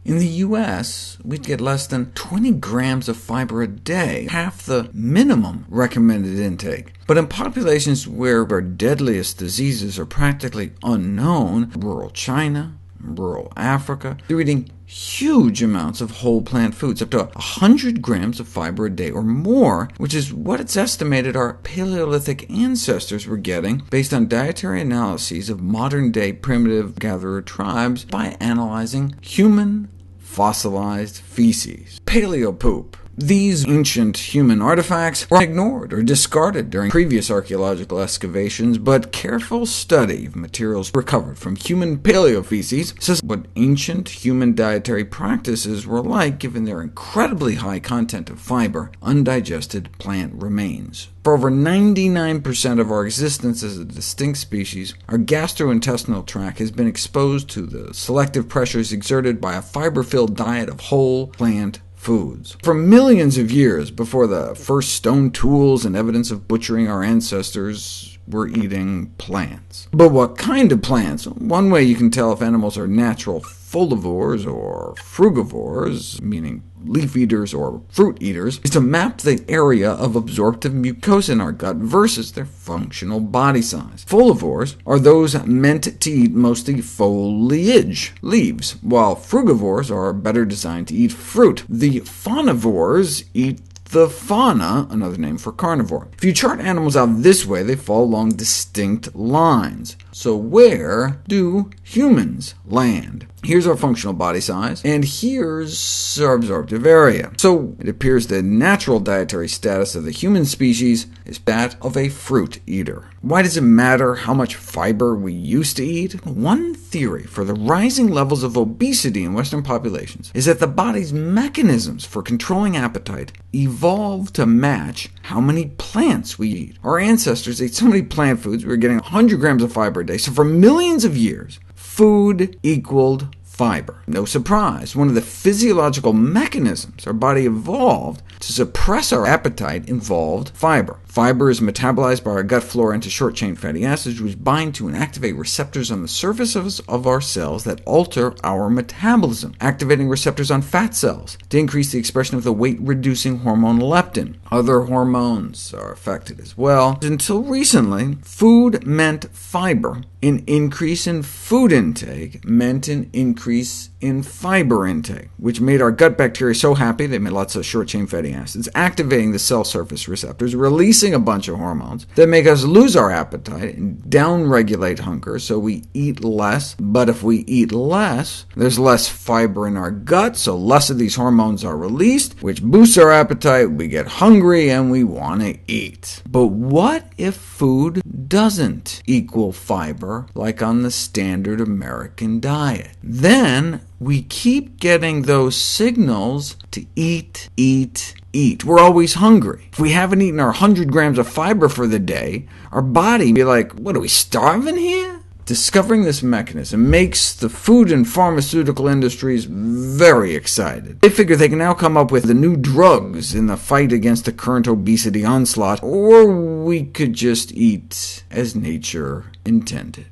In the US, we'd get less than 20 grams of fiber a day, half the minimum recommended intake. But in populations where our deadliest diseases are practically unknown, rural China, rural Africa, they're eating huge amounts of whole plant foods, up to 100 grams of fiber a day or more, which is what it's estimated our Paleolithic ancestors were getting based on dietary analyses of modern-day primitive gatherer tribes by analyzing human fossilized feces. Paleo poop. These ancient human artifacts were ignored or discarded during previous archaeological excavations, but careful study of materials recovered from human paleofeces says what ancient human dietary practices were like given their incredibly high content of fiber, undigested plant remains. For over 99% of our existence as a distinct species, our gastrointestinal tract has been exposed to the selective pressures exerted by a fiber-filled diet of whole plant foods. For millions of years before the first stone tools and evidence of butchering, our ancestors were eating plants. But what kind of plants? One way you can tell if animals are natural fossilivores or frugivores, meaning leaf eaters or fruit eaters, is to map the area of absorptive mucosa in our gut versus their functional body size. Fossilivores are those meant to eat mostly foliage, leaves, while frugivores are better designed to eat fruit. The faunivores eat the fauna, another name for carnivore. If you chart animals out this way, they fall along distinct lines. So where do humans land? Here's our functional body size, and here's our absorptive area. So it appears the natural dietary status of the human species is that of a fruit eater. Why does it matter how much fiber we used to eat? One theory for the rising levels of obesity in Western populations is that the body's mechanisms for controlling appetite evolved to match how many plants we eat. Our ancestors ate so many plant foods we were getting 100 grams of fiber a day, so for millions of years, food equaled fiber. No surprise, one of the physiological mechanisms our body evolved to suppress our appetite involved fiber. Fiber is metabolized by our gut flora into short-chain fatty acids, which bind to and activate receptors on the surfaces of our cells that alter our metabolism, activating receptors on fat cells to increase the expression of the weight-reducing hormone leptin. Other hormones are affected as well. Until recently, food meant fiber. An increase in food intake meant an increase in fiber intake, which made our gut bacteria so happy they made lots of short-chain fatty acids, activating the cell surface receptors, releasing a bunch of hormones that make us lose our appetite and downregulate hunger, so we eat less. But if we eat less, there's less fiber in our gut, so less of these hormones are released, which boosts our appetite, we get hungry, and we want to eat. But what if food doesn't equal fiber, like on the standard American diet? Then we keep getting those signals to eat, eat, eat. We're always hungry. If we haven't eaten our 100 grams of fiber for the day, our body will be like, what, are we starving here? Discovering this mechanism makes the food and pharmaceutical industries very excited. They figure they can now come up with the new drugs in the fight against the current obesity onslaught, or we could just eat as nature intended.